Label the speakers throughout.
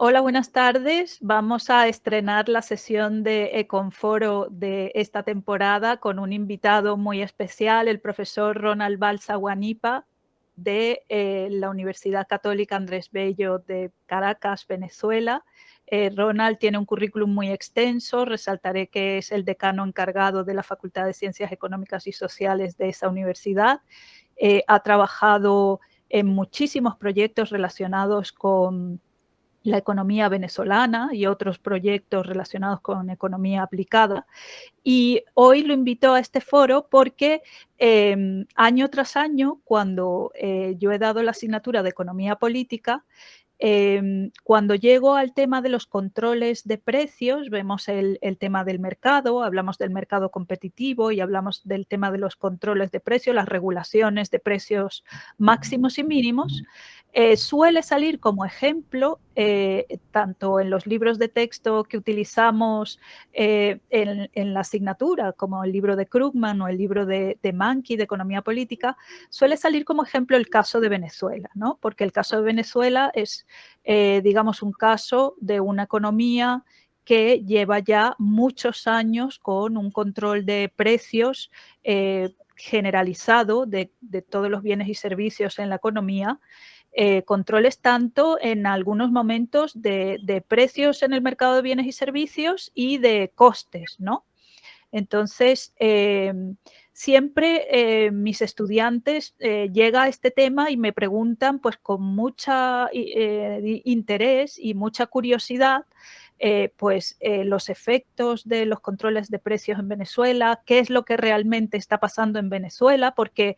Speaker 1: Hola, buenas tardes. Vamos a estrenar la sesión de Econforo de esta temporada con un invitado muy especial, el profesor Ronald Balsa Guanipa de la Universidad Católica Andrés Bello de Caracas, Venezuela. Ronald tiene un currículum muy extenso. Resaltaré que es el decano encargado de la Facultad de Ciencias Económicas y Sociales de esa universidad. Ha trabajado en muchísimos proyectos relacionados con la economía venezolana y otros proyectos relacionados con economía aplicada. Y hoy lo invito a este foro porque año tras año, cuando yo he dado la asignatura de economía política, cuando llego al tema de los controles de precios, vemos el tema del mercado, hablamos del mercado competitivo y hablamos del tema de los controles de precios, las regulaciones de precios máximos y mínimos. Suele salir como ejemplo, tanto en los libros de texto que utilizamos en la asignatura, como el libro de Krugman o el libro de Mankey de economía política, suele salir como ejemplo el caso de Venezuela, ¿no? Porque el caso de Venezuela es, digamos, un caso de una economía que lleva ya muchos años con un control de precios generalizado de todos los bienes y servicios en la economía, controles tanto en algunos momentos de precios en el mercado de bienes y servicios y de costes, ¿no? Entonces, siempre mis estudiantes llega a este tema y me preguntan pues con mucha interés y mucha curiosidad los efectos de los controles de precios en Venezuela, qué es lo que realmente está pasando en Venezuela, porque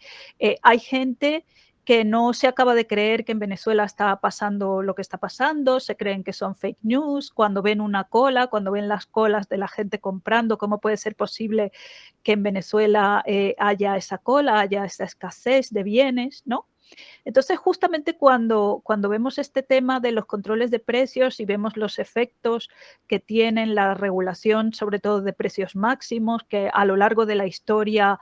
Speaker 1: hay gente que no se acaba de creer que en Venezuela está pasando lo que está pasando, se creen que son fake news, cuando ven una cola, cuando ven las colas de la gente comprando, ¿cómo puede ser posible que en Venezuela haya esa cola, haya esa escasez de bienes, ¿no? Entonces, justamente cuando vemos este tema de los controles de precios y vemos los efectos que tienen la regulación, sobre todo de precios máximos, que a lo largo de la historia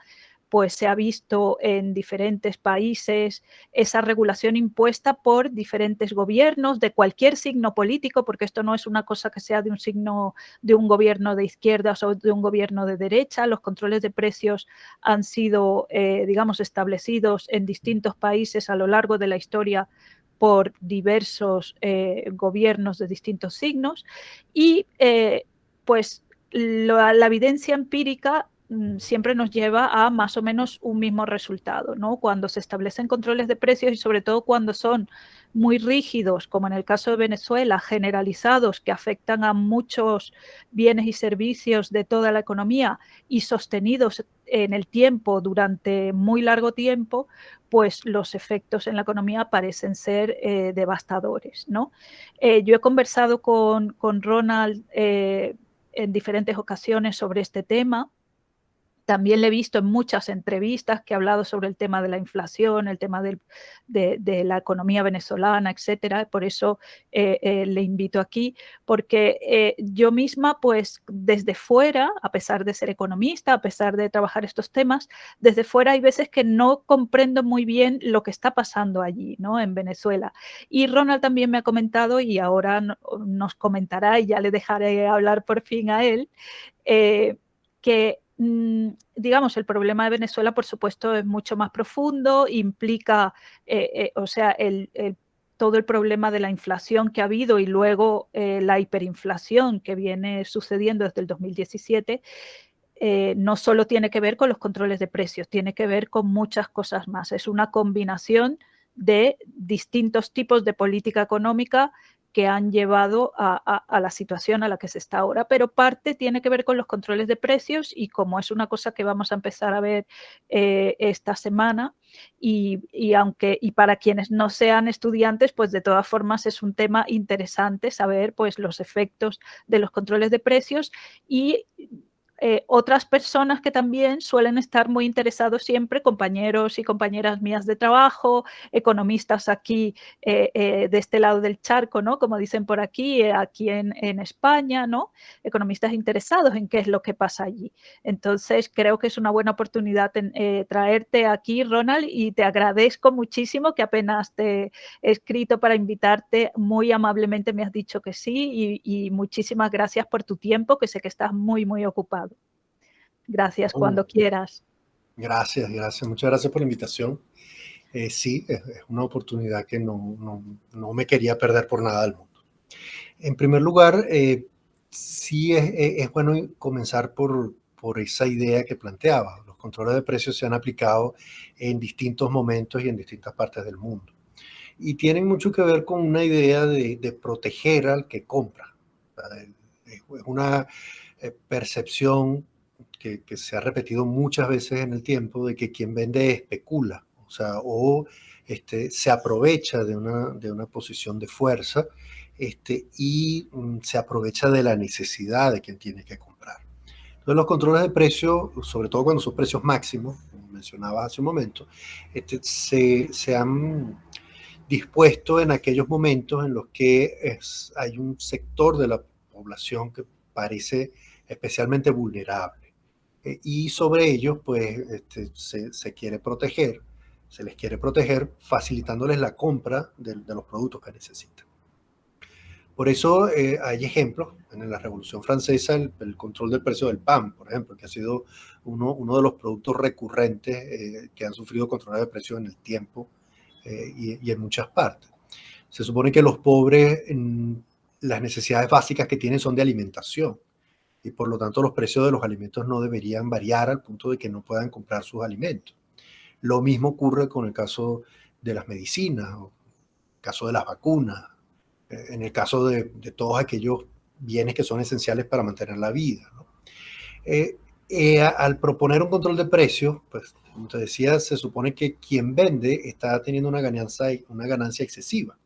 Speaker 1: pues se ha visto en diferentes países esa regulación impuesta por diferentes gobiernos de cualquier signo político, porque esto no es una cosa que sea de un signo de un gobierno de izquierdas o de un gobierno de derecha. Los controles de precios han sido, digamos, establecidos en distintos países a lo largo de la historia por diversos gobiernos de distintos signos y pues la evidencia empírica siempre nos lleva a más o menos un mismo resultado, ¿no? Cuando se establecen controles de precios y sobre todo cuando son muy rígidos, como en el caso de Venezuela, generalizados, que afectan a muchos bienes y servicios de toda la economía y sostenidos en el tiempo durante muy largo tiempo, pues los efectos en la economía parecen ser devastadores, ¿no? Yo he conversado con Ronald en diferentes ocasiones sobre este tema. También le he visto en muchas entrevistas que ha hablado sobre el tema de la inflación, el tema de la economía venezolana, etcétera. Por eso le invito aquí, porque yo misma, pues desde fuera, a pesar de ser economista, a pesar de trabajar estos temas, desde fuera hay veces que no comprendo muy bien lo que está pasando allí, ¿no? En Venezuela. Y Ronald también me ha comentado, y ahora nos comentará, y ya le dejaré hablar por fin a él, que digamos, el problema de Venezuela, por supuesto, es mucho más profundo, implica, o sea, todo el problema de la inflación que ha habido y luego la hiperinflación que viene sucediendo desde el 2017, no solo tiene que ver con los controles de precios, tiene que ver con muchas cosas más. Es una combinación de distintos tipos de política económica que han llevado a la situación a la que se está ahora, pero parte tiene que ver con los controles de precios y como es una cosa que vamos a empezar a ver esta semana y para quienes no sean estudiantes, pues de todas formas es un tema interesante saber pues los efectos de los controles de precios y Otras personas que también suelen estar muy interesados siempre, compañeros y compañeras mías de trabajo, economistas aquí de este lado del charco, ¿no? Como dicen por aquí, aquí en España, ¿no? Economistas interesados en qué es lo que pasa allí. Entonces, creo que es una buena oportunidad traerte aquí, Ronald, y te agradezco muchísimo que apenas te he escrito para invitarte, muy amablemente me has dicho que sí y muchísimas gracias por tu tiempo, que sé que estás muy, muy ocupado. Gracias,
Speaker 2: Oh,
Speaker 1: cuando quieras.
Speaker 2: gracias, gracias. Muchas gracias por la invitación. Sí, es una oportunidad que no me quería perder por nada del mundo. En primer lugar, sí es bueno comenzar por esa idea que planteaba. Los controles de precios se han aplicado en distintos momentos y en distintas partes del mundo. Y tienen mucho que ver con una idea de proteger al que compra. Es una percepción que se ha repetido muchas veces en el tiempo de que quien vende especula, o sea, se aprovecha de una posición de fuerza se aprovecha de la necesidad de quien tiene que comprar. Entonces los controles de precio, sobre todo cuando son precios máximos, como mencionaba hace un momento, se han dispuesto en aquellos momentos en los que hay un sector de la población que parece especialmente vulnerable. Y sobre ellos, pues, se quiere proteger, se les quiere proteger facilitándoles la compra de los productos que necesitan. Por eso hay ejemplos, en la Revolución Francesa, el control del precio del pan, por ejemplo, que ha sido uno de los productos recurrentes que han sufrido controles de precios en el tiempo y en muchas partes. Se supone que los pobres, las necesidades básicas que tienen son de alimentación y por lo tanto los precios de los alimentos no deberían variar al punto de que no puedan comprar sus alimentos. Lo mismo ocurre con el caso de las medicinas, o el caso de las vacunas, en el caso de todos aquellos bienes que son esenciales para mantener la vida, ¿no? Al proponer un control de precios, pues, como te decía, se supone que quien vende está teniendo una ganancia excesiva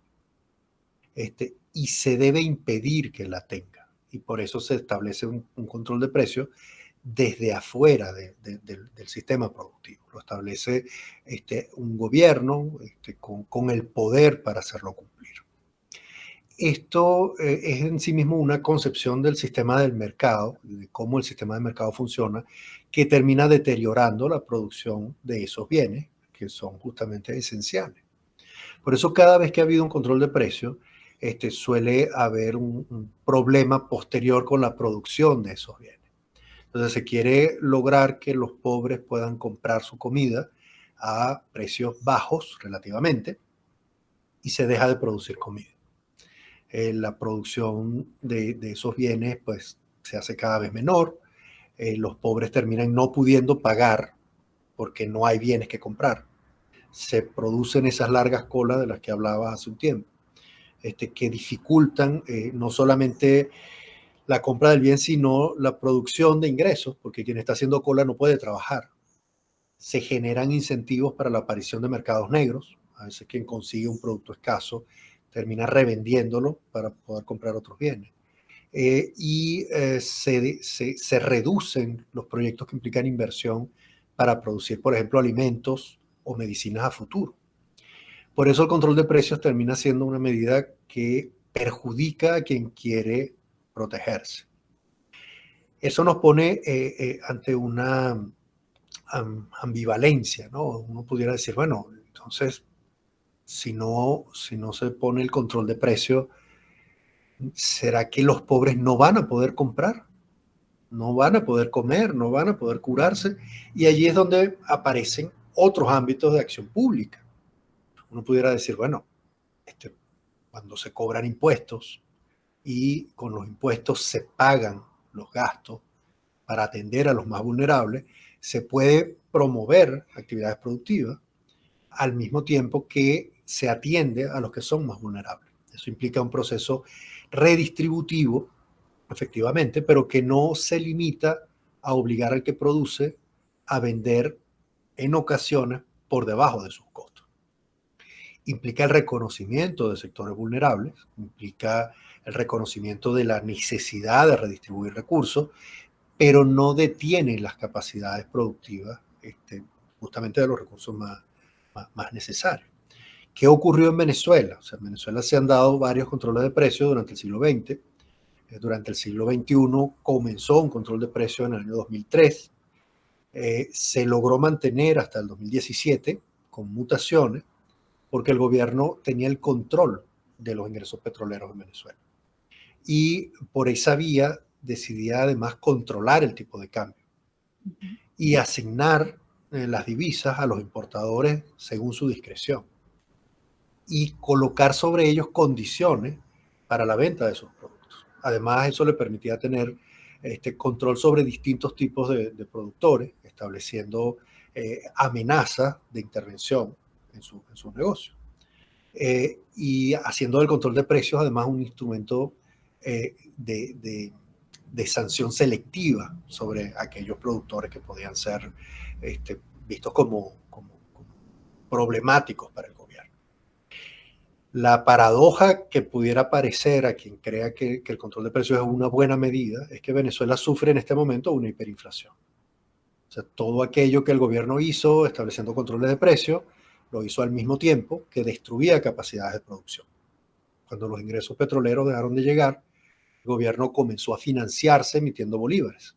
Speaker 2: y se debe impedir que la tenga. Y por eso se establece un control de precios desde afuera del sistema productivo. Lo establece un gobierno con el poder para hacerlo cumplir. Esto es en sí mismo una concepción del sistema del mercado, de cómo el sistema del mercado funciona, que termina deteriorando la producción de esos bienes que son justamente esenciales. Por eso cada vez que ha habido un control de precios, suele haber un problema posterior con la producción de esos bienes. Entonces se quiere lograr que los pobres puedan comprar su comida a precios bajos relativamente y se deja de producir comida. La producción de esos bienes pues se hace cada vez menor, los pobres terminan no pudiendo pagar porque no hay bienes que comprar. Se producen esas largas colas de las que hablaba hace un tiempo, que dificultan no solamente la compra del bien, sino la producción de ingresos, porque quien está haciendo cola no puede trabajar. Se generan incentivos para la aparición de mercados negros. A veces quien consigue un producto escaso termina revendiéndolo para poder comprar otros bienes. Se reducen los proyectos que implican inversión para producir, por ejemplo, alimentos o medicinas a futuro. Por eso el control de precios termina siendo una medida que perjudica a quien quiere protegerse. Eso nos pone ante una ambivalencia, ¿no? Uno pudiera decir, bueno, entonces, si no se pone el control de precios, ¿será que los pobres no van a poder comprar? No van a poder comer, no van a poder curarse. Y allí es donde aparecen otros ámbitos de acción pública. Uno pudiera decir, bueno, cuando se cobran impuestos y con los impuestos se pagan los gastos para atender a los más vulnerables, se puede promover actividades productivas al mismo tiempo que se atiende a los que son más vulnerables. Eso implica un proceso redistributivo, efectivamente, pero que no se limita a obligar al que produce a vender en ocasiones por debajo de sus costos. Implica el reconocimiento de sectores vulnerables, implica el reconocimiento de la necesidad de redistribuir recursos, pero no detiene las capacidades productivas justamente de los recursos más necesarios. ¿Qué ocurrió en Venezuela? O sea, en Venezuela se han dado varios controles de precios durante el siglo XX. Durante el siglo XXI comenzó un control de precios en el año 2003. Se logró mantener hasta el 2017 con mutaciones porque el gobierno tenía el control de los ingresos petroleros en Venezuela. Y por esa vía decidía además controlar el tipo de cambio y asignar las divisas a los importadores según su discreción y colocar sobre ellos condiciones para la venta de esos productos. Además, eso le permitía tener control sobre distintos tipos de productores, estableciendo amenazas de intervención en su negocio. Y haciendo del control de precios además un instrumento de sanción selectiva sobre aquellos productores que podían ser vistos como problemáticos para el gobierno. La paradoja que pudiera parecer a quien crea que el control de precios es una buena medida es que Venezuela sufre en este momento una hiperinflación. O sea, todo aquello que el gobierno hizo estableciendo controles de precios lo hizo al mismo tiempo que destruía capacidades de producción. Cuando los ingresos petroleros dejaron de llegar, el gobierno comenzó a financiarse emitiendo bolívares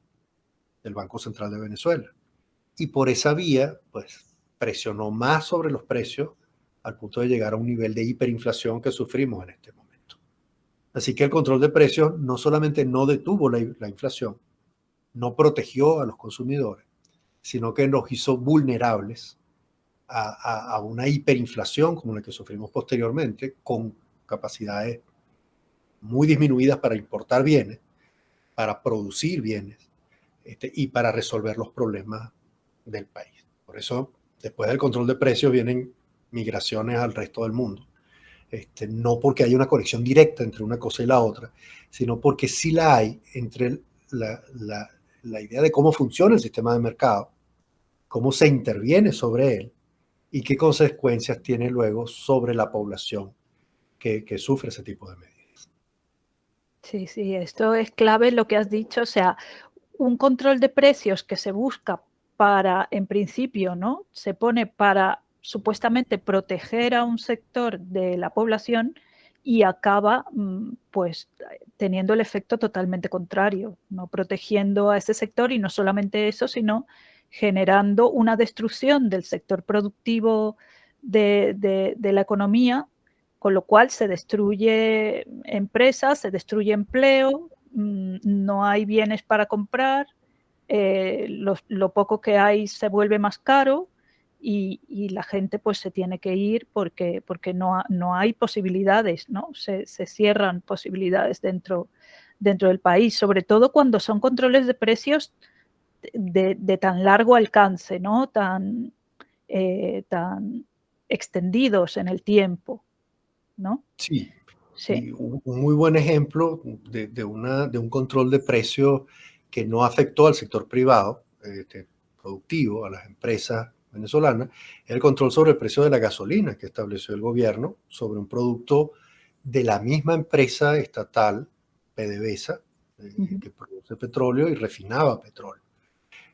Speaker 2: del Banco Central de Venezuela. Y por esa vía, pues, presionó más sobre los precios al punto de llegar a un nivel de hiperinflación que sufrimos en este momento. Así que el control de precios no solamente no detuvo la inflación, no protegió a los consumidores, sino que nos hizo vulnerables a una hiperinflación como la que sufrimos posteriormente, con capacidades muy disminuidas para importar bienes, para producir bienes y para resolver los problemas del país. Por eso, después del control de precios vienen migraciones al resto del mundo. No porque haya una conexión directa entre una cosa y la otra, sino porque sí la hay entre la idea de cómo funciona el sistema de mercado, cómo se interviene sobre él y qué consecuencias tiene luego sobre la población que sufre ese tipo de medidas.
Speaker 1: Sí, sí, esto es clave lo que has dicho, o sea, un control de precios que se busca para, en principio, ¿no? Se pone para supuestamente proteger a un sector de la población y acaba, pues, teniendo el efecto totalmente contrario, no protegiendo a ese sector y no solamente eso, sino generando una destrucción del sector productivo de la economía, con lo cual se destruye empresas, se destruye empleo, no hay bienes para comprar, lo poco que hay se vuelve más caro y la gente pues se tiene que ir porque no hay posibilidades, ¿no? Se cierran posibilidades dentro del país, sobre todo cuando son controles de precios de tan largo alcance, ¿no? Tan extendidos en el tiempo, ¿no?
Speaker 2: Sí,
Speaker 1: Sí.
Speaker 2: y un muy buen ejemplo de un control de precios que no afectó al sector privado productivo, a las empresas venezolanas, es el control sobre el precio de la gasolina que estableció el gobierno sobre un producto de la misma empresa estatal, PDVSA, que produce petróleo y refinaba petróleo,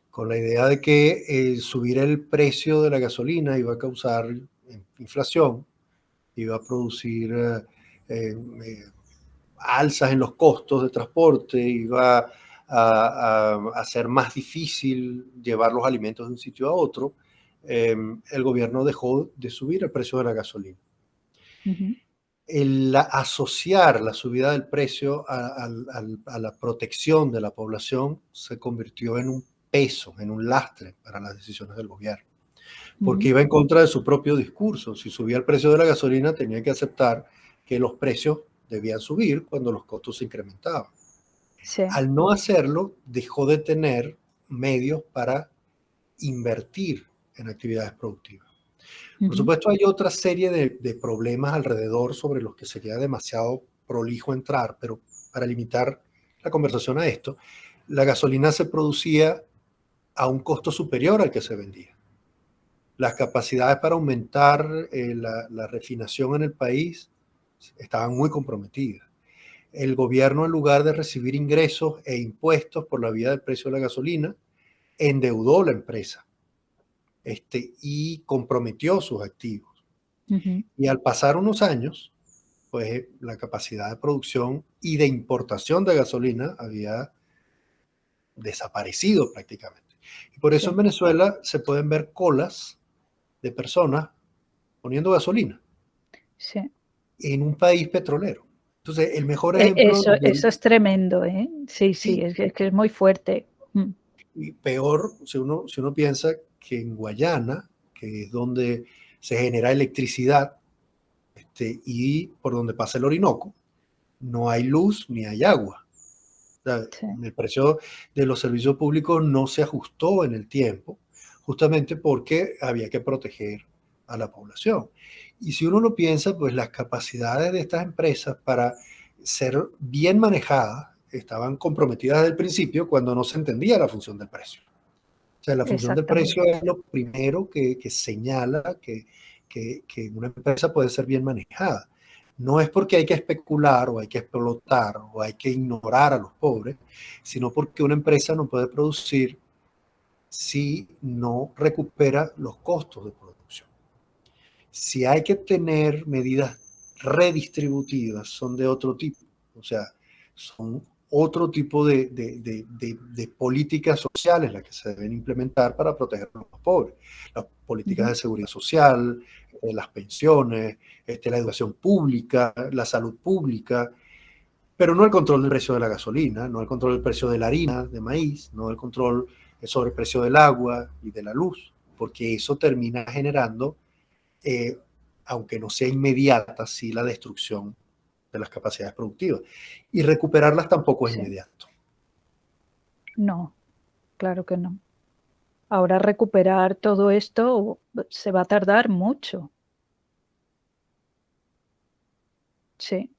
Speaker 2: con la idea de que subir el precio de la gasolina iba a causar inflación, iba a producir alzas en los costos de transporte, iba a hacer más difícil llevar los alimentos de un sitio a otro. El gobierno dejó de subir el precio de la gasolina.
Speaker 1: Ujú.
Speaker 2: El asociar la subida del precio a la protección de la población se convirtió en un peso, en un lastre para las decisiones del gobierno, porque
Speaker 1: Ujú.
Speaker 2: iba en contra de su propio discurso. Si subía el precio de la gasolina, tenía que aceptar que los precios debían subir cuando los costos se incrementaban.
Speaker 1: Sí.
Speaker 2: Al no hacerlo, dejó de tener medios para invertir en actividades productivas. Por
Speaker 1: Ujú.
Speaker 2: supuesto, hay otra serie de problemas alrededor sobre los que sería demasiado prolijo entrar, pero para limitar la conversación a esto, la gasolina se producía a un costo superior al que se vendía. Las capacidades para aumentar la refinación en el país estaban muy comprometidas. el gobierno, en lugar de recibir ingresos e impuestos por la vía del precio de la gasolina, endeudó la empresa y comprometió sus activos. Y al pasar unos años, pues la capacidad de producción y de importación de gasolina había desaparecido prácticamente. Y por eso en
Speaker 1: Sí,
Speaker 2: Venezuela se pueden ver colas de personas poniendo gasolina
Speaker 1: sí.
Speaker 2: en un país petrolero. Entonces, el mejor ejemplo
Speaker 1: Eso es tremendo, ¿eh? Sí, sí,
Speaker 2: sí,
Speaker 1: es que es muy fuerte.
Speaker 2: y peor si uno piensa que en Guayana, que es donde se genera electricidad, y por donde pasa el Orinoco, no hay luz ni hay agua. O sea,
Speaker 1: Sí,
Speaker 2: el precio de los servicios públicos no se ajustó en el tiempo, justamente porque había que proteger a la población. Y si uno lo piensa, pues las capacidades de estas empresas para ser bien manejadas estaban comprometidas desde el principio cuando no se entendía la función del precio. O sea, la función del precio
Speaker 1: exactamente.
Speaker 2: es lo primero que señala que una empresa puede ser bien manejada. No es porque hay que especular o hay que explotar o hay que ignorar a los pobres, sino porque una empresa no puede producir si no recupera los costos de producción. Si hay que tener medidas redistributivas, son de otro tipo. O sea, son otro tipo de políticas sociales las que se deben implementar para proteger a los pobres. Las políticas de seguridad social, las pensiones, la educación pública, la salud pública, pero no el control del precio de la gasolina, no el control del precio de la harina, de maíz, no el control sobre el precio del agua y de la luz, porque eso termina generando, eh, aunque no sea inmediata, sí la destrucción de las capacidades productivas. Y recuperarlas tampoco es
Speaker 1: Sí.
Speaker 2: inmediato.
Speaker 1: No, claro que no. Ahora recuperar todo esto se va a tardar mucho. Sí,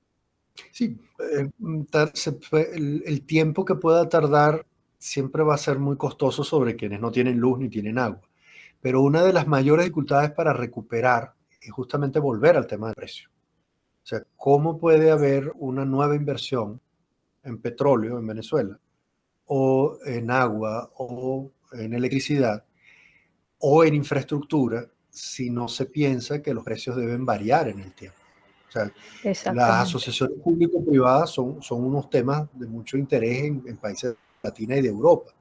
Speaker 2: Sí, el tiempo que pueda tardar siempre va a ser muy costoso sobre quienes no tienen luz ni tienen agua. Pero una de las mayores dificultades para recuperar es justamente volver al tema del precio. O sea, ¿cómo puede haber una nueva inversión en petróleo en Venezuela, o en agua, o en electricidad, o en infraestructura, si no se piensa que los precios deben variar en el tiempo? O sea, las
Speaker 1: exactamente.
Speaker 2: asociaciones público-privadas son unos temas de mucho interés en países de Latina y de Europa,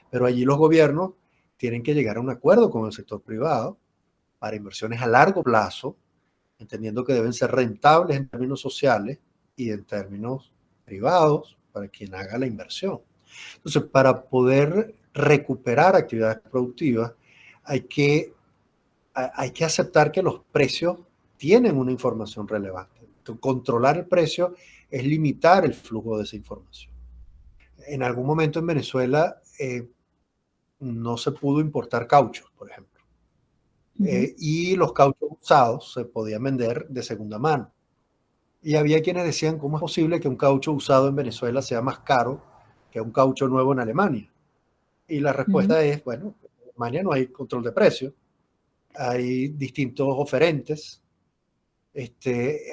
Speaker 2: pero allí los gobiernos tienen que llegar a un acuerdo con el sector privado para inversiones a largo plazo, entendiendo que deben ser rentables en términos sociales y en términos privados para quien haga la inversión. Entonces, para poder recuperar actividades productivas, hay que, hay que aceptar que los precios tienen una información relevante. Controlar el precio es limitar el flujo de esa información. En algún momento en Venezuela no se pudo importar cauchos, por ejemplo,
Speaker 1: Ujú,
Speaker 2: y los cauchos usados se podían vender de segunda mano. Y había quienes decían, ¿cómo es posible que un caucho usado en Venezuela sea más caro que un caucho nuevo en Alemania? Y la
Speaker 1: ujú.
Speaker 2: respuesta es, bueno, en Alemania no hay control de precios, hay distintos oferentes,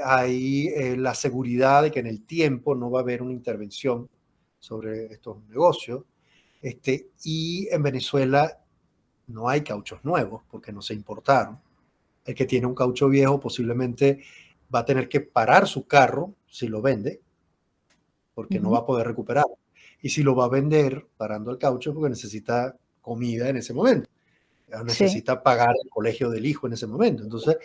Speaker 2: hay la seguridad de que en el tiempo no va a haber una intervención sobre estos negocios, y en Venezuela no hay cauchos nuevos porque no se importaron. El que tiene un caucho viejo posiblemente va a tener que parar su carro si lo vende, porque no va
Speaker 1: Ujú.
Speaker 2: a poder recuperar. Y si lo va a vender parando el caucho, porque necesita comida en ese momento,
Speaker 1: Sí,
Speaker 2: necesita pagar el colegio del hijo en ese momento. Entonces,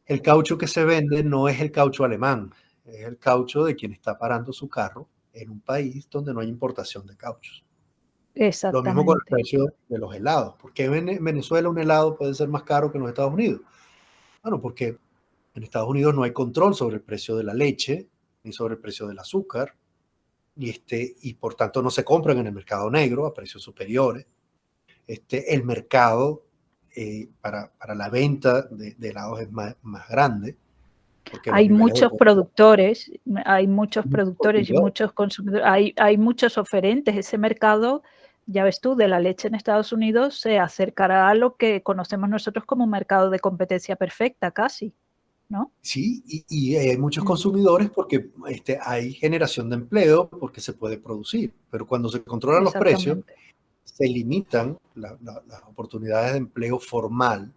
Speaker 2: el caucho que se vende no es el caucho alemán, es el caucho de quien está parando su carro en un país donde no hay importación de cauchos. Lo mismo con el
Speaker 1: exactamente.
Speaker 2: precio de los helados. ¿Por qué en Venezuela un helado puede ser más caro que en los Estados Unidos? Bueno, porque en Estados Unidos no hay control sobre el precio de la leche, ni sobre el precio del azúcar, y por tanto no se compran en el mercado negro a precios superiores. El mercado para la venta de helados es más grande, porque los
Speaker 1: Hay
Speaker 2: niveles de
Speaker 1: muchos
Speaker 2: poder
Speaker 1: productores, hay muchos
Speaker 2: son muchos
Speaker 1: productores y
Speaker 2: consumidores.
Speaker 1: muchos consumidores, hay muchos oferentes. Ese mercado, ya ves tú, de la leche en Estados Unidos se acercará a lo que conocemos nosotros como un mercado de competencia perfecta, casi. ¿no?
Speaker 2: Sí, y hay muchos
Speaker 1: Mm,
Speaker 2: consumidores porque hay generación de empleo, porque se puede producir, pero cuando se controlan los precios,
Speaker 1: exactamente.
Speaker 2: se limitan las oportunidades de empleo formal,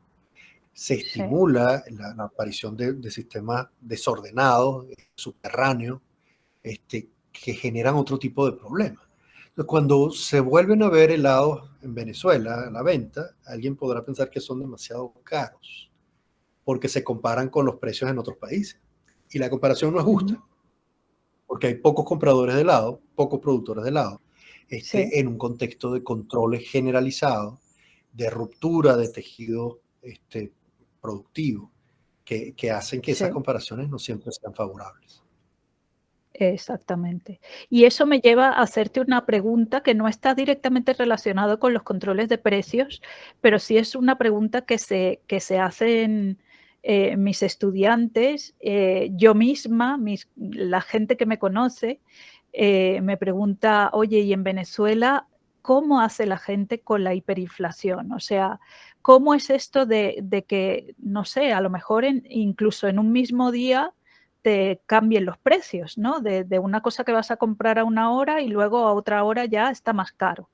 Speaker 2: se
Speaker 1: Sí,
Speaker 2: estimula la aparición de sistemas desordenados, subterráneos, que generan otro tipo de problemas. Entonces, cuando se vuelven a ver helados en Venezuela a la venta, alguien podrá pensar que son demasiado caros porque se comparan con los precios en otros países. Y la comparación no es
Speaker 1: ujú,
Speaker 2: justa, porque hay pocos compradores de helado, pocos productores de helado,
Speaker 1: sí,
Speaker 2: en un contexto de controles generalizados, de ruptura de tejido productivo, que hacen que esas
Speaker 1: sí.
Speaker 2: comparaciones no siempre sean favorables.
Speaker 1: Exactamente. Y eso me lleva a hacerte una pregunta que no está directamente relacionado con los controles de precios, pero sí es una pregunta que se hacen mis estudiantes, yo misma, la gente que me conoce, me pregunta, oye, ¿y en Venezuela cómo hace la gente con la hiperinflación? O sea, ¿cómo es esto de que, no sé, a lo mejor incluso en un mismo día te cambien los precios, ¿no? De una cosa que vas a comprar a una hora y luego a otra hora ya está más caro,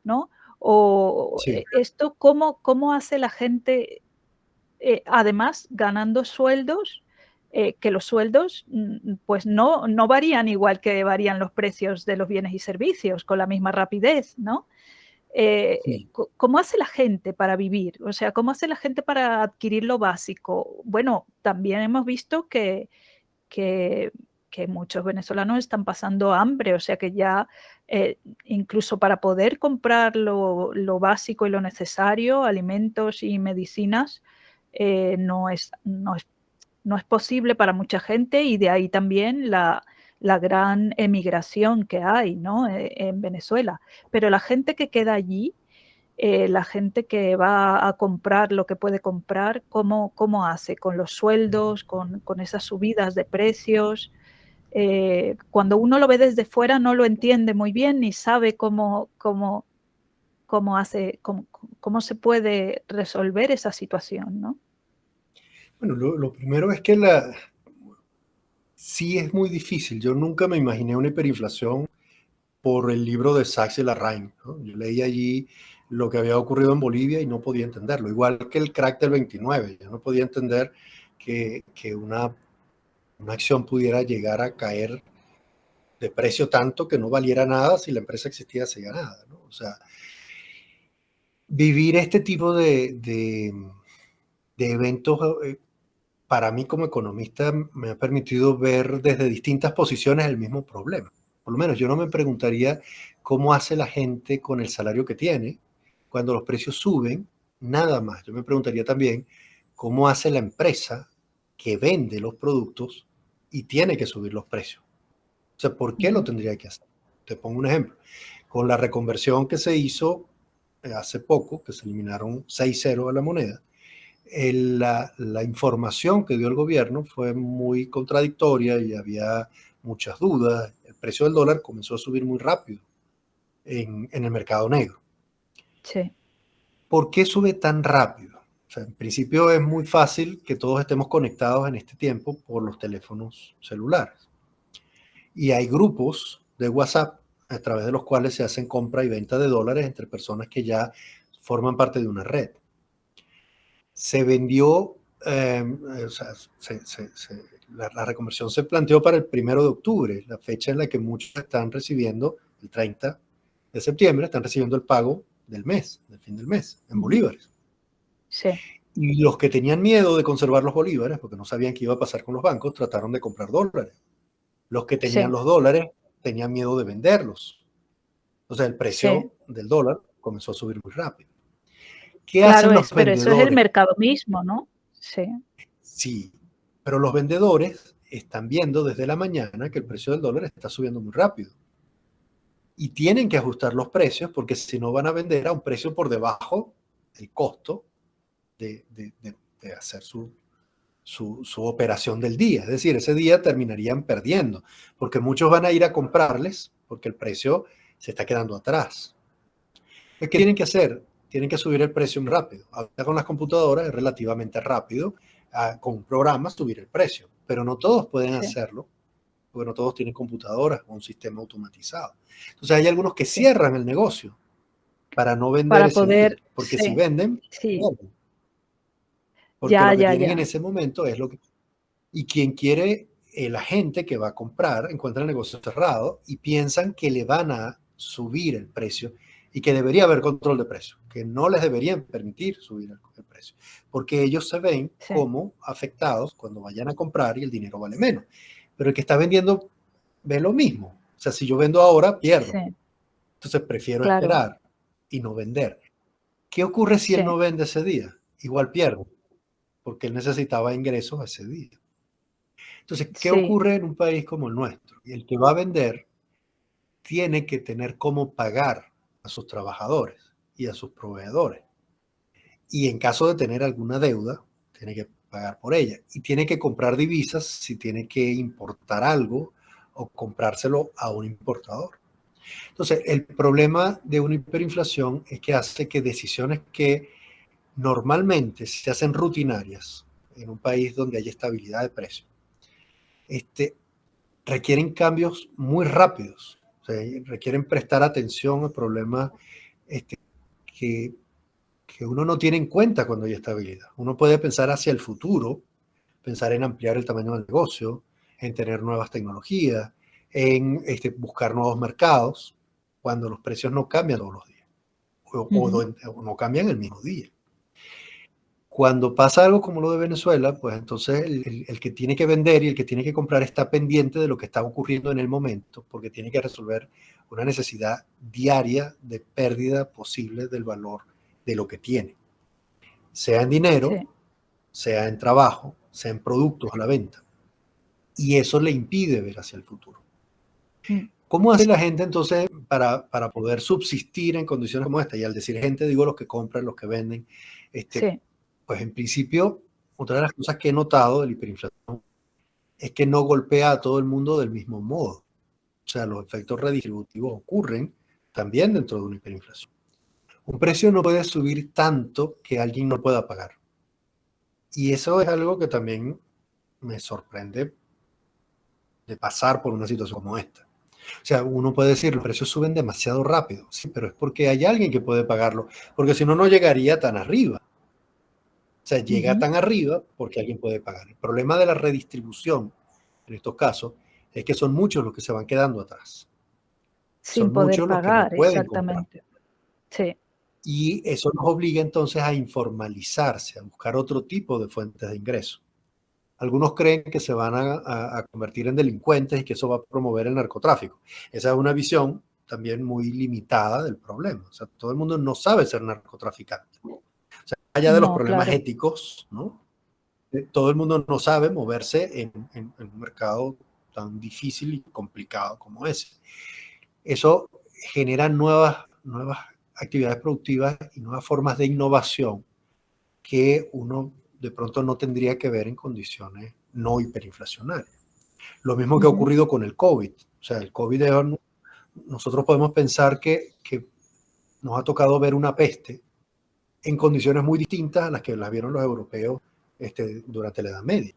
Speaker 1: ¿no? O
Speaker 2: Sí,
Speaker 1: esto, ¿cómo hace la gente, además ganando sueldos, que los sueldos, pues no varían igual que varían los precios de los bienes y servicios con la misma rapidez, ¿no?
Speaker 2: sí.
Speaker 1: ¿Cómo hace la gente para vivir? O sea, ¿cómo hace la gente para adquirir lo básico? Bueno, también hemos visto que, que muchos venezolanos están pasando hambre, o sea que ya incluso para poder comprar lo básico y lo necesario, alimentos y medicinas, no es posible para mucha gente y de ahí también la gran emigración que hay, ¿no? En Venezuela. Pero la gente que queda allí, la gente que va a comprar lo que puede comprar, ¿cómo hace? Con los sueldos, con esas subidas de precios. Cuando uno lo ve desde fuera no lo entiende muy bien ni sabe cómo se puede resolver esa situación, ¿no?
Speaker 2: Bueno, lo primero es que sí es muy difícil. Yo nunca me imaginé una hiperinflación por el libro de Sachs y Larraín, ¿no? Yo leí allí lo que había ocurrido en Bolivia y no podía entenderlo, igual que el crack del 29. Yo no podía entender que una acción pudiera llegar a caer de precio tanto que no valiera nada si la empresa existía hacía nada, ¿no? O sea, vivir este tipo de eventos, para mí como economista me ha permitido ver desde distintas posiciones el mismo problema. Por lo menos yo no me preguntaría cómo hace la gente con el salario que tiene cuando los precios suben, nada más. Yo me preguntaría también cómo hace la empresa que vende los productos y tiene que subir los precios. O sea, ¿por qué lo
Speaker 1: Ujú.
Speaker 2: tendría que hacer? Te pongo un ejemplo. Con la reconversión que se hizo hace poco, que se eliminaron 6 ceros a la moneda, la información que dio el gobierno fue muy contradictoria y había muchas dudas. El precio del dólar comenzó a subir muy rápido en el mercado negro.
Speaker 1: Sí,
Speaker 2: ¿Por qué sube tan rápido? O sea, en principio es muy fácil que todos estemos conectados en este tiempo por los teléfonos celulares. Y hay grupos de WhatsApp a través de los cuales se hacen compra y venta de dólares entre personas que ya forman parte de una red. Se vendió, o sea, la reconversión se planteó para el 1 de octubre, la fecha en la que muchos están recibiendo, el 30 de septiembre, están recibiendo el pago del mes, del fin del mes, en
Speaker 1: ujú,
Speaker 2: bolívares.
Speaker 1: sí,
Speaker 2: Y los que tenían miedo de conservar los bolívares, porque no sabían qué iba a pasar con los bancos, trataron de comprar dólares. Los que tenían
Speaker 1: sí,
Speaker 2: los dólares tenían miedo de venderlos. O sea, el
Speaker 1: sí.
Speaker 2: precio del dólar comenzó a subir muy rápido. ¿Qué
Speaker 1: Claro,
Speaker 2: hacen los
Speaker 1: pero eso es el
Speaker 2: vendedores?
Speaker 1: mercado mismo, ¿no? Sí,
Speaker 2: Sí, pero los vendedores están viendo desde la mañana que el precio del dólar está subiendo muy rápido y tienen que ajustar los precios porque si no van a vender a un precio por debajo del costo de hacer su operación del día. Es decir, ese día terminarían perdiendo porque muchos van a ir a comprarles porque el precio se está quedando atrás. ¿Qué tienen que hacer? Tienen que subir el precio muy rápido. Ahora con las computadoras es relativamente rápido con un programa subir el precio, pero no todos pueden
Speaker 1: sí,
Speaker 2: hacerlo, porque no todos tienen computadoras o un sistema automatizado. Entonces hay algunos que
Speaker 1: sí.
Speaker 2: cierran el negocio para no vender
Speaker 1: Para
Speaker 2: ese día,
Speaker 1: poder,
Speaker 2: porque si
Speaker 1: sí,
Speaker 2: venden,
Speaker 1: sí,
Speaker 2: pierden, porque
Speaker 1: ya,
Speaker 2: lo que
Speaker 1: ya,
Speaker 2: tienen en
Speaker 1: ya.
Speaker 2: ese momento es lo que... Y quien quiere, la gente que va a comprar, encuentra el negocio cerrado y piensan que le van a subir el precio y que debería haber control de precio, que no les deberían permitir subir el precio, porque ellos se ven
Speaker 1: Sí,
Speaker 2: como afectados cuando vayan a comprar y el dinero vale menos. Pero el que está vendiendo ve lo mismo. O sea, si yo vendo ahora, pierdo.
Speaker 1: sí,
Speaker 2: Entonces prefiero
Speaker 1: claro,
Speaker 2: esperar y no vender. ¿Qué ocurre si él
Speaker 1: sí,
Speaker 2: no vende ese día? Igual pierdo, porque él necesitaba ingresos ese día. Entonces, ¿qué
Speaker 1: sí,
Speaker 2: ocurre en un país como el nuestro? El que va a vender tiene que tener cómo pagar a sus trabajadores y a sus proveedores. Y en caso de tener alguna deuda, tiene que pagar por ella. Y tiene que comprar divisas si tiene que importar algo o comprárselo a un importador. Entonces, el problema de una hiperinflación es que hace que decisiones que normalmente se hacen rutinarias en un país donde hay estabilidad de precios, este, requieren cambios muy rápidos. O sea, requieren prestar atención a problemas este, que, que uno no tiene en cuenta cuando hay estabilidad. Uno puede pensar hacia el futuro, pensar en ampliar el tamaño del negocio, en tener nuevas tecnologías, en buscar nuevos mercados, cuando los precios no cambian todos los días
Speaker 1: ujú,
Speaker 2: o no cambian el mismo día. Cuando pasa algo como lo de Venezuela, pues entonces el que tiene que vender y el que tiene que comprar está pendiente de lo que está ocurriendo en el momento, porque tiene que resolver una necesidad diaria de pérdida posible del valor de lo que tiene, sea en dinero,
Speaker 1: sí,
Speaker 2: sea en trabajo, sea en productos a la venta. Y eso le impide ver hacia el futuro.
Speaker 1: mm,
Speaker 2: ¿Cómo hace la gente entonces para poder subsistir en condiciones como esta? Y al decir gente, digo los que compran, los que venden.
Speaker 1: sí,
Speaker 2: Pues en principio, otra de las cosas que he notado de la hiperinflación es que no golpea a todo el mundo del mismo modo. O sea, los efectos redistributivos ocurren también dentro de una hiperinflación. Un precio no puede subir tanto que alguien no pueda pagar. Y eso es algo que también me sorprende de pasar por una situación como esta. O sea, uno puede decir, los precios suben demasiado rápido, sí, pero es porque hay alguien que puede pagarlo, porque si no, no llegaría tan arriba. O sea, llega
Speaker 1: ujú,
Speaker 2: tan arriba porque alguien puede pagar. El problema de la redistribución, en estos casos, es que son muchos los que se van quedando atrás.
Speaker 1: sin
Speaker 2: Son
Speaker 1: poder
Speaker 2: muchos los que no
Speaker 1: pagar,
Speaker 2: pueden comprar.
Speaker 1: exactamente. Sí,
Speaker 2: Y eso nos obliga entonces a informalizarse, a buscar otro tipo de fuentes de ingreso. Algunos creen que se van a convertir en delincuentes y que eso va a promover el narcotráfico. Esa es una visión también muy limitada del problema. O sea, todo el mundo no sabe ser narcotraficante. O sea, allá de los
Speaker 1: no,
Speaker 2: problemas
Speaker 1: claro,
Speaker 2: éticos, ¿no? Todo el mundo no sabe moverse en un mercado tan difícil y complicado como ese. Eso genera nuevas actividades productivas y nuevas formas de innovación que uno de pronto no tendría que ver en condiciones no hiperinflacionarias. Lo mismo que ha
Speaker 1: ujú,
Speaker 2: ocurrido con el COVID. O sea, el COVID, nosotros podemos pensar que nos ha tocado ver una peste en condiciones muy distintas a las que las vieron los europeos durante la Edad Media.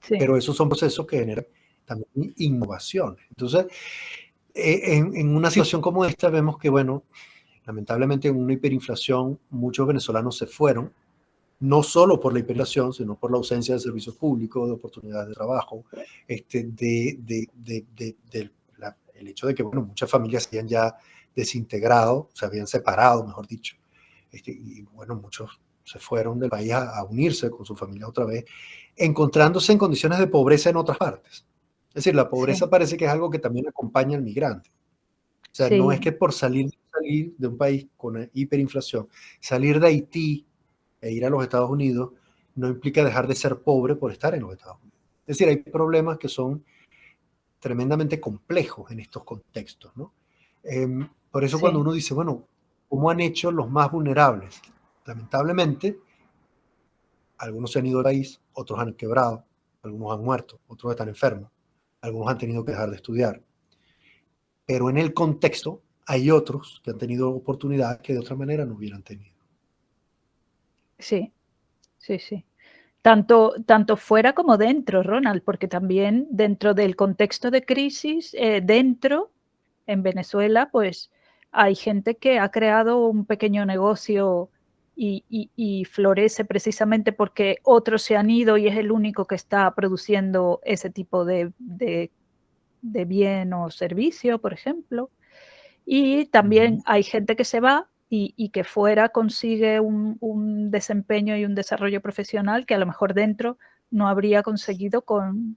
Speaker 1: sí,
Speaker 2: Pero esos son procesos que generan también innovaciones. Entonces, en una situación como esta vemos que, bueno, lamentablemente en una hiperinflación muchos venezolanos se fueron, no solo por la hiperinflación, sino por la ausencia de servicios públicos, de oportunidades de trabajo, el hecho de que, bueno, muchas familias se habían ya desintegrado, se habían separado, mejor dicho, y bueno, muchos se fueron del país a unirse con su familia otra vez, encontrándose en condiciones de pobreza en otras partes. Es decir, la pobreza
Speaker 1: sí,
Speaker 2: parece que es algo que también acompaña al migrante. O sea, no es
Speaker 1: sí,
Speaker 2: que por salir de un país con hiperinflación, salir de Haití e ir a los Estados Unidos, no implica dejar de ser pobre por estar en los Estados Unidos. Es decir, hay problemas que son tremendamente complejos en estos contextos, ¿no? Por eso cuando
Speaker 1: sí,
Speaker 2: uno dice, bueno, ¿cómo han hecho los más vulnerables? Lamentablemente, algunos se han ido del país, otros han quebrado, algunos han muerto, otros están enfermos, algunos han tenido que dejar de estudiar. Pero en el contexto hay otros que han tenido oportunidades que de otra manera no hubieran tenido.
Speaker 1: sí, sí, sí. Tanto fuera como dentro, Ronald, porque también dentro del contexto de crisis, dentro, en Venezuela, pues hay gente que ha creado un pequeño negocio y florece precisamente porque otros se han ido y es el único que está produciendo ese tipo de bien o servicio, por ejemplo. Y
Speaker 2: Ujú.
Speaker 1: también hay gente que se va y que fuera consigue un desempeño y un desarrollo profesional que a lo mejor dentro no habría conseguido con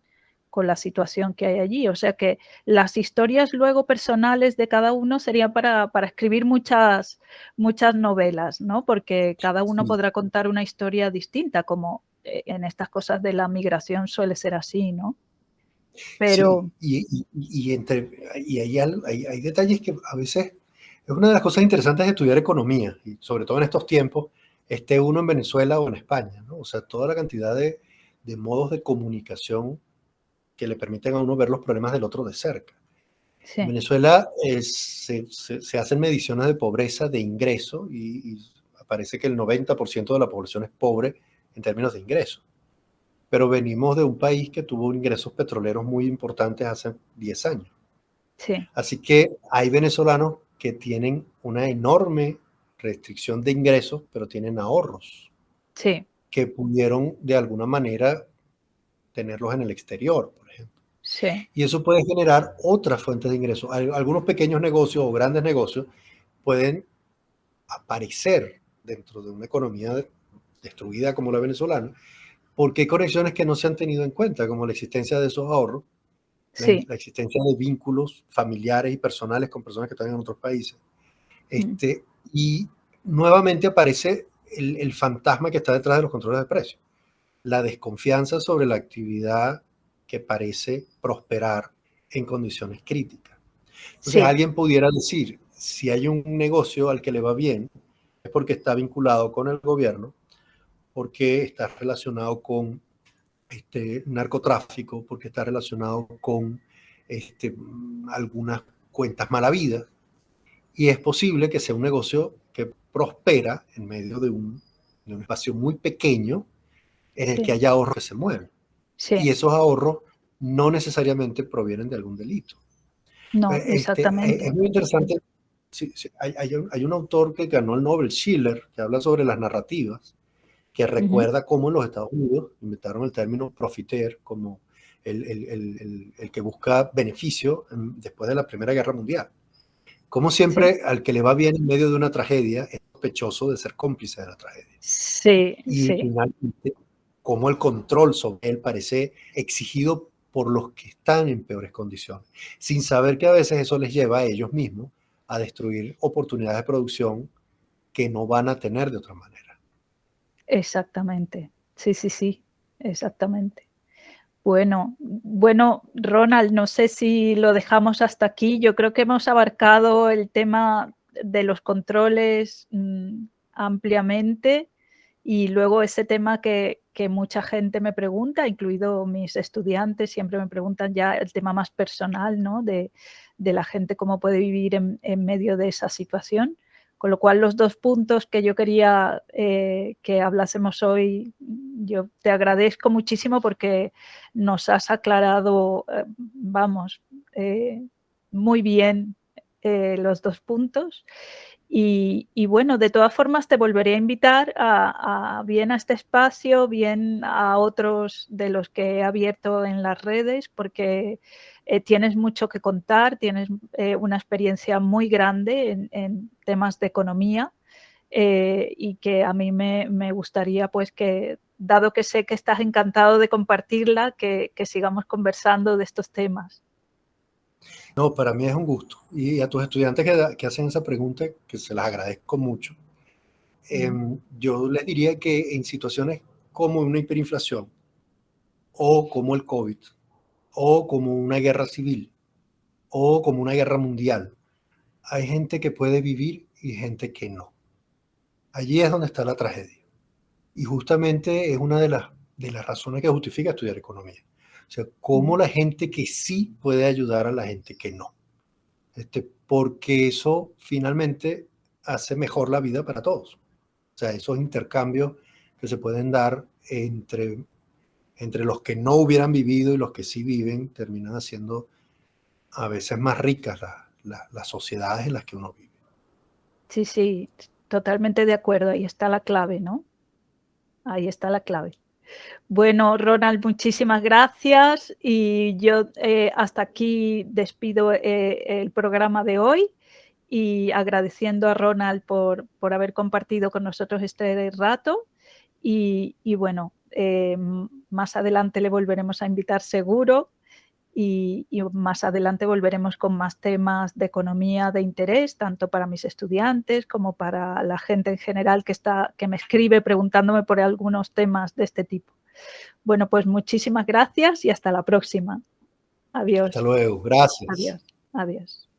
Speaker 1: la situación que hay allí. O sea que las historias luego personales de cada uno serían para escribir muchas novelas, ¿no? Porque cada uno
Speaker 2: Sí,
Speaker 1: podrá contar una historia distinta, como, en estas cosas de la migración suele ser así, ¿no?
Speaker 2: sí,
Speaker 1: Pero
Speaker 2: y hay detalles que a veces es una de las cosas interesantes de estudiar economía, y sobre todo en estos tiempos, esté uno en Venezuela o en España, ¿no? O sea, toda la cantidad de modos de comunicación que le permiten a uno ver los problemas del otro de cerca. En
Speaker 1: sí,
Speaker 2: Venezuela se hacen mediciones de pobreza, de ingreso, y aparece que el 90% de la población es pobre en términos de ingreso. Pero venimos de un país que tuvo ingresos petroleros muy importantes hace 10 años.
Speaker 1: sí,
Speaker 2: Así que hay venezolanos que tienen una enorme restricción de ingresos, pero tienen ahorros
Speaker 1: sí,
Speaker 2: que pudieron de alguna manera tenerlos en el exterior, por ejemplo.
Speaker 1: sí,
Speaker 2: Y eso puede generar otras fuentes de ingresos. Algunos pequeños negocios o grandes negocios pueden aparecer dentro de una economía destruida como la venezolana, porque hay conexiones que no se han tenido en cuenta, como la existencia de esos ahorros,
Speaker 1: sí.
Speaker 2: la existencia de vínculos familiares y personales con personas que están en otros países.
Speaker 1: Mm.
Speaker 2: Este, y nuevamente aparece el fantasma que está detrás de los controles de precios, la desconfianza sobre la actividad que parece prosperar en condiciones críticas. Entonces
Speaker 1: Sí,
Speaker 2: alguien pudiera decir, si hay un negocio al que le va bien, es porque está vinculado con el gobierno, porque está relacionado con narcotráfico, porque está relacionado con algunas cuentas malavidas, y es posible que sea un negocio que prospera en medio de un espacio muy pequeño en el que
Speaker 1: sí,
Speaker 2: haya ahorros que se mueven. Y
Speaker 1: sí.
Speaker 2: esos ahorros no necesariamente provienen de algún delito.
Speaker 1: No,
Speaker 2: Es
Speaker 1: exactamente.
Speaker 2: muy interesante. Sí, sí, hay un autor que ganó el Nobel, Schiller, que habla sobre las narrativas, que
Speaker 1: Ujú.
Speaker 2: recuerda cómo en los Estados Unidos inventaron el término profiter como el que busca beneficio después de la Primera Guerra Mundial. Como
Speaker 1: Sí,
Speaker 2: siempre, al que le va bien en medio de una tragedia es sospechoso de ser cómplice de la tragedia.
Speaker 1: sí,
Speaker 2: Y
Speaker 1: sí,
Speaker 2: finalmente, cómo el control sobre él parece exigido por los que están en peores condiciones, sin saber que a veces eso les lleva a ellos mismos a destruir oportunidades de producción que no van a tener de otra manera.
Speaker 1: exactamente. Sí, sí, sí, exactamente. Bueno, Ronald, no sé si lo dejamos hasta aquí. Yo creo que hemos abarcado el tema de los controles, ampliamente, y luego ese tema que mucha gente me pregunta, incluido mis estudiantes, siempre me preguntan ya el tema más personal, ¿no? De la gente cómo puede vivir en medio de esa situación. Con lo cual, los 2 puntos que yo quería, que hablásemos hoy, yo te agradezco muchísimo porque nos has aclarado, vamos, muy bien, los 2 puntos. Y bueno, de todas formas, te volveré a invitar bien a este espacio, bien a otros de los que he abierto en las redes, porque, tienes mucho que contar, tienes, una experiencia muy grande en temas de economía, y que a mí me gustaría, pues, que, dado que sé que estás encantado de compartirla, que sigamos conversando de estos temas.
Speaker 2: No, para mí es un gusto. Y a tus estudiantes que hacen esa pregunta, que se las agradezco mucho,
Speaker 1: Mm,
Speaker 2: yo les diría que en situaciones como una hiperinflación, o como el COVID, o como una guerra civil, o como una guerra mundial, hay gente que puede vivir y gente que no. Allí es donde está la tragedia. Y justamente es una de las razones que justifica estudiar economía. O sea, cómo
Speaker 1: mm,
Speaker 2: la gente que sí puede ayudar a la gente que no. Porque eso finalmente hace mejor la vida para todos. O sea, esos intercambios que se pueden dar entre los que no hubieran vivido y los que sí viven, terminan haciendo a veces más ricas las sociedades en las que uno vive.
Speaker 1: Sí, sí, totalmente de acuerdo. Ahí está la clave, ¿no? Ahí está la clave. Bueno, Ronald, muchísimas gracias y yo hasta aquí despido el programa de hoy y agradeciendo a Ronald por haber compartido con nosotros este rato y bueno, más adelante le volveremos a invitar seguro y más adelante volveremos con más temas de economía de interés, tanto para mis estudiantes como para la gente en general que me escribe preguntándome por algunos temas de este tipo. Bueno, pues muchísimas gracias y hasta la próxima.
Speaker 2: Hasta
Speaker 1: Adiós.
Speaker 2: luego. Gracias.
Speaker 1: Adiós. Adiós.